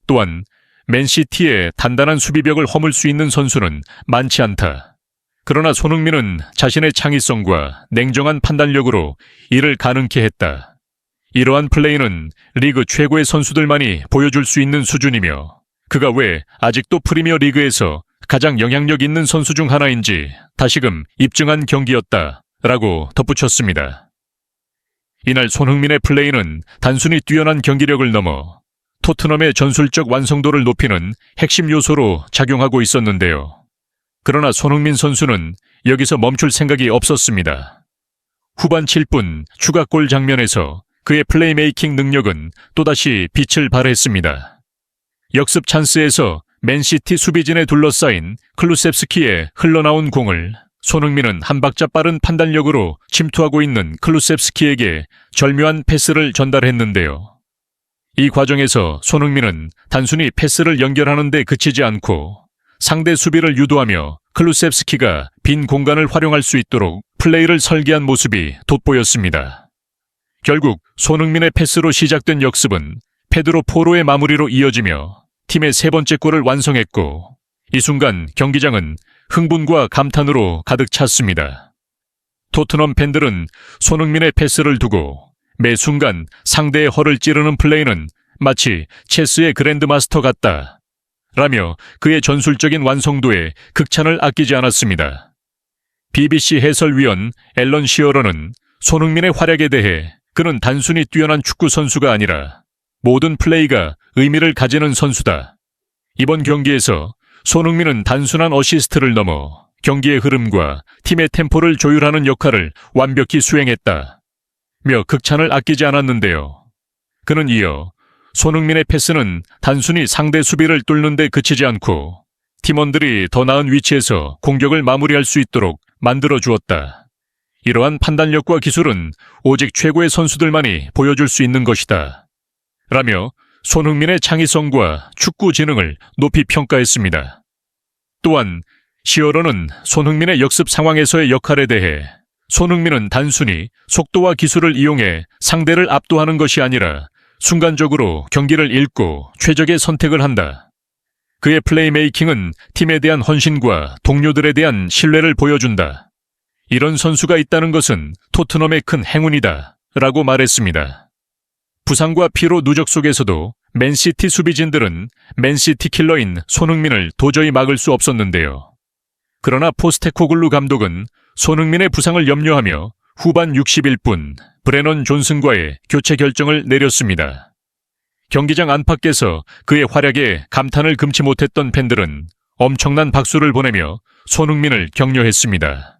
또한 맨시티의 단단한 수비벽을 허물 수 있는 선수는 많지 않다. 그러나 손흥민은 자신의 창의성과 냉정한 판단력으로 이를 가능케 했다. 이러한 플레이는 리그 최고의 선수들만이 보여줄 수 있는 수준이며 그가 왜 아직도 프리미어 리그에서 가장 영향력 있는 선수 중 하나인지 다시금 입증한 경기였다 라고 덧붙였습니다. 이날 손흥민의 플레이는 단순히 뛰어난 경기력을 넘어 토트넘의 전술적 완성도를 높이는 핵심 요소로 작용하고 있었는데요. 그러나 손흥민 선수는 여기서 멈출 생각이 없었습니다. 후반 7분 추가골 장면에서 그의 플레이메이킹 능력은 또다시 빛을 발했습니다. 역습 찬스에서 맨시티 수비진에 둘러싸인 클루셉스키의 흘러나온 공을 손흥민은 한 박자 빠른 판단력으로 침투하고 있는 클루셉스키에게 절묘한 패스를 전달했는데요. 이 과정에서 손흥민은 단순히 패스를 연결하는 데 그치지 않고 상대 수비를 유도하며 클루셉스키가 빈 공간을 활용할 수 있도록 플레이를 설계한 모습이 돋보였습니다. 결국 손흥민의 패스로 시작된 역습은 페드로 포로의 마무리로 이어지며 팀의 세 번째 골을 완성했고 이 순간 경기장은 흥분과 감탄으로 가득 찼습니다. 토트넘 팬들은 손흥민의 패스를 두고 매 순간 상대의 허를 찌르는 플레이는 마치 체스의 그랜드마스터 같다 라며 그의 전술적인 완성도에 극찬을 아끼지 않았습니다. BBC 해설위원 앨런 시어러는 손흥민의 활약에 대해 그는 단순히 뛰어난 축구 선수가 아니라 모든 플레이가 의미를 가지는 선수다. 이번 경기에서 손흥민은 단순한 어시스트를 넘어 경기의 흐름과 팀의 템포를 조율하는 역할을 완벽히 수행했다. 며 극찬을 아끼지 않았는데요. 그는 이어 손흥민의 패스는 단순히 상대 수비를 뚫는 데 그치지 않고 팀원들이 더 나은 위치에서 공격을 마무리할 수 있도록 만들어 주었다. 이러한 판단력과 기술은 오직 최고의 선수들만이 보여줄 수 있는 것이다. 라며 손흥민의 창의성과 축구 지능을 높이 평가했습니다. 또한 시어러는 손흥민의 역습 상황에서의 역할에 대해 손흥민은 단순히 속도와 기술을 이용해 상대를 압도하는 것이 아니라 순간적으로 경기를 읽고 최적의 선택을 한다. 그의 플레이메이킹은 팀에 대한 헌신과 동료들에 대한 신뢰를 보여준다. 이런 선수가 있다는 것은 토트넘의 큰 행운이다 라고 말했습니다. 부상과 피로 누적 속에서도 맨시티 수비진들은 맨시티 킬러인 손흥민을 도저히 막을 수 없었는데요. 그러나 포스테코글루 감독은 손흥민의 부상을 염려하며 후반 61분 브레넌 존슨과의 교체 결정을 내렸습니다. 경기장 안팎에서 그의 활약에 감탄을 금치 못했던 팬들은 엄청난 박수를 보내며 손흥민을 격려했습니다.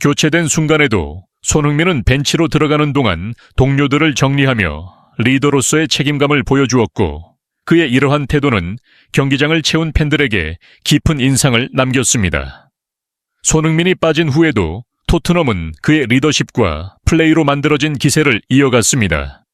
교체된 순간에도 손흥민은 벤치로 들어가는 동안 동료들을 정리하며 리더로서의 책임감을 보여주었고 그의 이러한 태도는 경기장을 채운 팬들에게 깊은 인상을 남겼습니다. 손흥민이 빠진 후에도 토트넘은 그의 리더십과 플레이로 만들어진 기세를 이어갔습니다.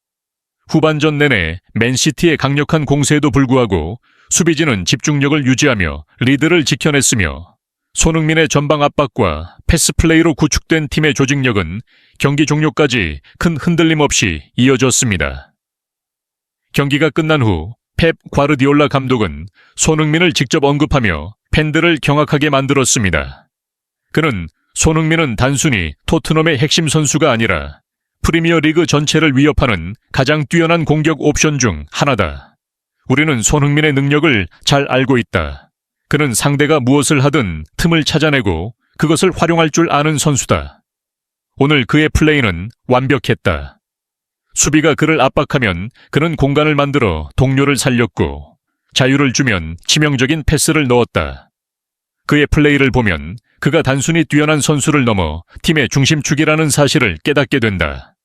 후반전 내내 맨시티의 강력한 공세에도 불구하고 수비진은 집중력을 유지하며 리드를 지켜냈으며 손흥민의 전방 압박과 패스 플레이로 구축된 팀의 조직력은 경기 종료까지 큰 흔들림 없이 이어졌습니다. 경기가 끝난 후 펩 과르디올라 감독은 손흥민을 직접 언급하며 팬들을 경악하게 만들었습니다. 그는 손흥민은 단순히 토트넘의 핵심 선수가 아니라 프리미어 리그 전체를 위협하는 가장 뛰어난 공격 옵션 중 하나다. 우리는 손흥민의 능력을 잘 알고 있다. 그는 상대가 무엇을 하든 틈을 찾아내고 그것을 활용할 줄 아는 선수다. 오늘 그의 플레이는 완벽했다. 수비가 그를 압박하면 그는 공간을 만들어 동료를 살렸고 자유를 주면 치명적인 패스를 넣었다. 그의 플레이를 보면 그가 단순히 뛰어난 선수를 넘어 팀의 중심축이라는 사실을 깨닫게 된다.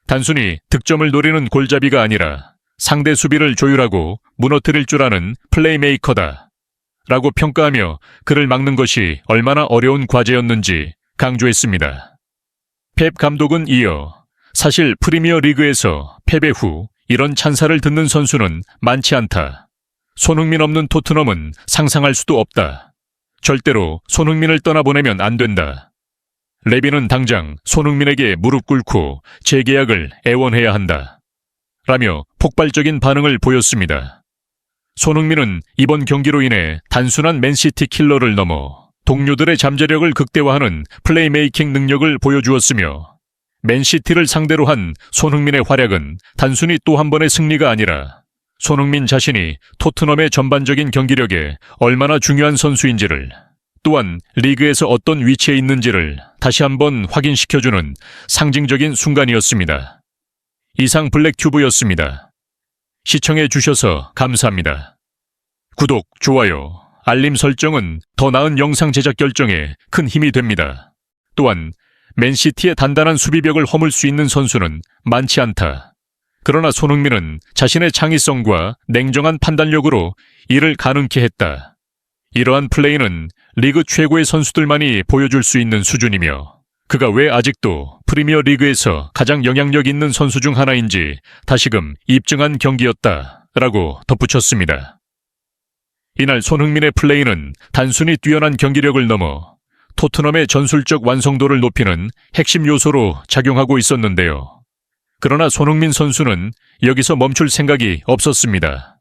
단순히 득점을 노리는 골잡이가 아니라 상대 수비를 조율하고 무너뜨릴 줄 아는 플레이메이커다. 라고 평가하며 그를 막는 것이 얼마나 어려운 과제였는지 강조했습니다. 펩 감독은 이어 사실 프리미어 리그에서 패배 후 이런 찬사를 듣는 선수는 많지 않다. 손흥민 없는 토트넘은 상상할 수도 없다. 절대로 손흥민을 떠나보내면 안 된다. 레비는 당장 손흥민에게 무릎 꿇고 재계약을 애원해야 한다. 라며 폭발적인 반응을 보였습니다. 손흥민은 이번 경기로 인해 단순한 맨시티 킬러를 넘어 동료들의 잠재력을 극대화하는 플레이메이킹 능력을 보여주었으며 맨시티를 상대로 한 손흥민의 활약은 단순히 또 한 번의 승리가 아니라 손흥민 자신이 토트넘의 전반적인 경기력에 얼마나 중요한 선수인지를, 또한 리그에서 어떤 위치에 있는지를 다시 한번 확인시켜주는 상징적인 순간이었습니다. 이상 블랙튜브였습니다. 시청해 주셔서 감사합니다. 구독, 좋아요, 알림 설정은 더 나은 영상 제작 결정에 큰 힘이 됩니다. 또한 맨시티의 단단한 수비벽을 허물 수 있는 선수는 많지 않다. 그러나 손흥민은 자신의 창의성과 냉정한 판단력으로 이를 가능케 했다. 이러한 플레이는 리그 최고의 선수들만이 보여줄 수 있는 수준이며 그가 왜 아직도 프리미어 리그에서 가장 영향력 있는 선수 중 하나인지 다시금 입증한 경기였다라고 덧붙였습니다. 이날 손흥민의 플레이는 단순히 뛰어난 경기력을 넘어 토트넘의 전술적 완성도를 높이는 핵심 요소로 작용하고 있었는데요. 그러나 손흥민 선수는 여기서 멈출 생각이 없었습니다.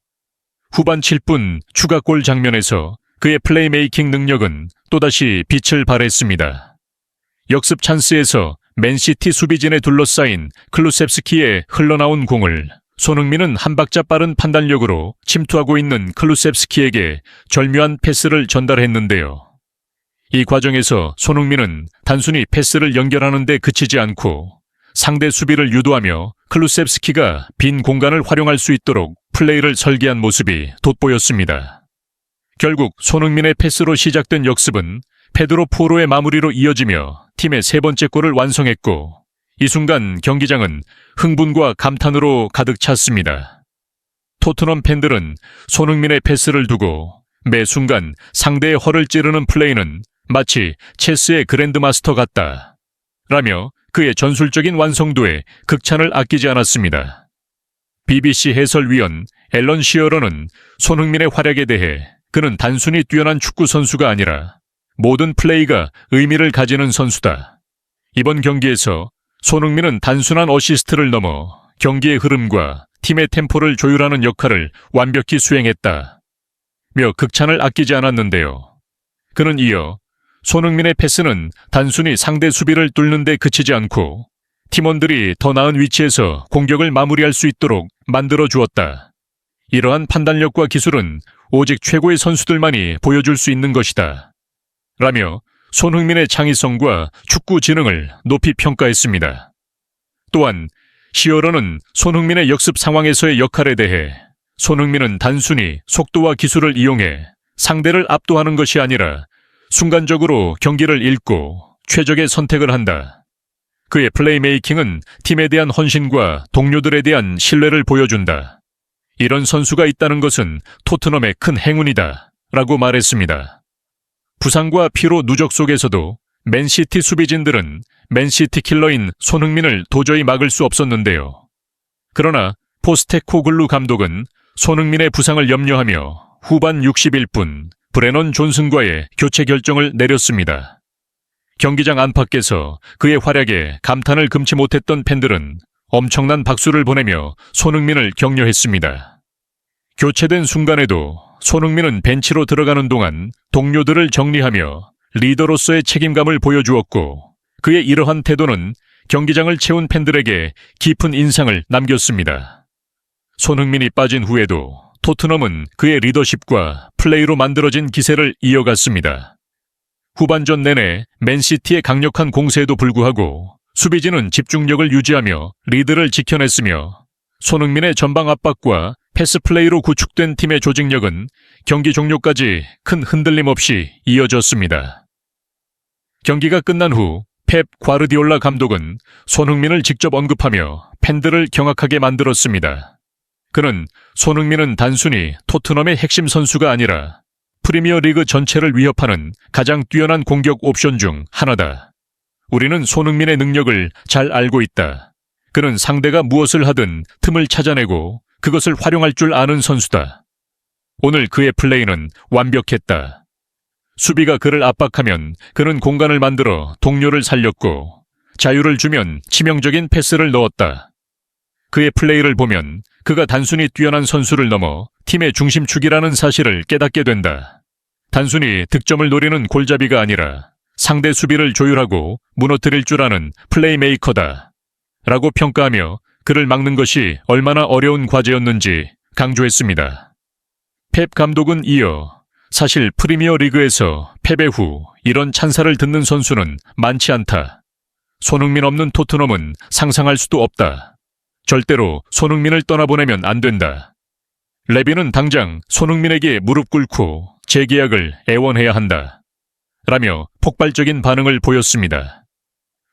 후반 7분 추가골 장면에서 그의 플레이메이킹 능력은 또다시 빛을 발했습니다. 역습 찬스에서 맨시티 수비진에 둘러싸인 클루셉스키의 흘러나온 공을 손흥민은 한 박자 빠른 판단력으로 침투하고 있는 클루셉스키에게 절묘한 패스를 전달했는데요. 이 과정에서 손흥민은 단순히 패스를 연결하는 데 그치지 않고 상대 수비를 유도하며 클루셉스키가 빈 공간을 활용할 수 있도록 플레이를 설계한 모습이 돋보였습니다. 결국 손흥민의 패스로 시작된 역습은 페드로 포로의 마무리로 이어지며 팀의 세 번째 골을 완성했고 이 순간 경기장은 흥분과 감탄으로 가득 찼습니다. 토트넘 팬들은 손흥민의 패스를 두고 매 순간 상대의 허를 찌르는 플레이는 마치 체스의 그랜드마스터 같다 라며 그의 전술적인 완성도에 극찬을 아끼지 않았습니다. BBC 해설위원 앨런 시어러는 손흥민의 활약에 대해 그는 단순히 뛰어난 축구 선수가 아니라 모든 플레이가 의미를 가지는 선수다. 이번 경기에서 손흥민은 단순한 어시스트를 넘어 경기의 흐름과 팀의 템포를 조율하는 역할을 완벽히 수행했다. 며 극찬을 아끼지 않았는데요. 그는 이어 손흥민의 패스는 단순히 상대 수비를 뚫는 데 그치지 않고 팀원들이 더 나은 위치에서 공격을 마무리할 수 있도록 만들어 주었다. 이러한 판단력과 기술은 오직 최고의 선수들만이 보여줄 수 있는 것이다. 라며 손흥민의 창의성과 축구 지능을 높이 평가했습니다. 또한 시어러는 손흥민의 역습 상황에서의 역할에 대해 손흥민은 단순히 속도와 기술을 이용해 상대를 압도하는 것이 아니라 순간적으로 경기를 읽고 최적의 선택을 한다. 그의 플레이메이킹은 팀에 대한 헌신과 동료들에 대한 신뢰를 보여준다. 이런 선수가 있다는 것은 토트넘의 큰 행운이다 라고 말했습니다. 부상과 피로 누적 속에서도 맨시티 수비진들은 맨시티 킬러인 손흥민을 도저히 막을 수 없었는데요. 그러나 포스테코글루 감독은 손흥민의 부상을 염려하며 후반 61분 브레넌 존슨과의 교체 결정을 내렸습니다. 경기장 안팎에서 그의 활약에 감탄을 금치 못했던 팬들은 엄청난 박수를 보내며 손흥민을 격려했습니다. 교체된 순간에도 손흥민은 벤치로 들어가는 동안 동료들을 정리하며 리더로서의 책임감을 보여주었고 그의 이러한 태도는 경기장을 채운 팬들에게 깊은 인상을 남겼습니다. 손흥민이 빠진 후에도 토트넘은 그의 리더십과 플레이로 만들어진 기세를 이어갔습니다. 후반전 내내 맨시티의 강력한 공세에도 불구하고 수비진은 집중력을 유지하며 리드를 지켜냈으며 손흥민의 전방 압박과 패스 플레이로 구축된 팀의 조직력은 경기 종료까지 큰 흔들림 없이 이어졌습니다. 경기가 끝난 후 펩 과르디올라 감독은 손흥민을 직접 언급하며 팬들을 경악하게 만들었습니다. 그는 손흥민은 단순히 토트넘의 핵심 선수가 아니라 프리미어 리그 전체를 위협하는 가장 뛰어난 공격 옵션 중 하나다. 우리는 손흥민의 능력을 잘 알고 있다. 그는 상대가 무엇을 하든 틈을 찾아내고 그것을 활용할 줄 아는 선수다. 오늘 그의 플레이는 완벽했다. 수비가 그를 압박하면 그는 공간을 만들어 동료를 살렸고 자유를 주면 치명적인 패스를 넣었다. 그의 플레이를 보면 그가 단순히 뛰어난 선수를 넘어 팀의 중심축이라는 사실을 깨닫게 된다. 단순히 득점을 노리는 골잡이가 아니라 상대 수비를 조율하고 무너뜨릴 줄 아는 플레이메이커다. 라고 평가하며 그를 막는 것이 얼마나 어려운 과제였는지 강조했습니다. 펩 감독은 이어 사실 프리미어 리그에서 패배 후 이런 찬사를 듣는 선수는 많지 않다. 손흥민 없는 토트넘은 상상할 수도 없다. 절대로 손흥민을 떠나보내면 안 된다. 레비는 당장 손흥민에게 무릎 꿇고 재계약을 애원해야 한다. 라며 폭발적인 반응을 보였습니다.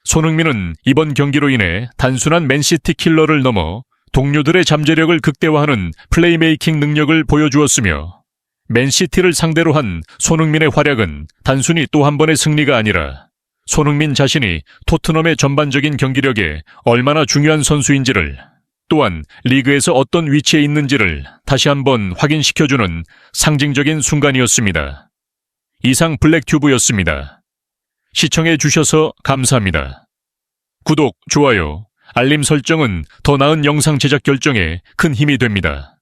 손흥민은 이번 경기로 인해 단순한 맨시티 킬러를 넘어 동료들의 잠재력을 극대화하는 플레이메이킹 능력을 보여주었으며 맨시티를 상대로 한 손흥민의 활약은 단순히 또 한 번의 승리가 아니라 손흥민 자신이 토트넘의 전반적인 경기력에 얼마나 중요한 선수인지를 또한 리그에서 어떤 위치에 있는지를 다시 한번 확인시켜주는 상징적인 순간이었습니다. 이상 블랙튜브였습니다. 시청해 주셔서 감사합니다. 구독, 좋아요, 알림 설정은 더 나은 영상 제작 결정에 큰 힘이 됩니다.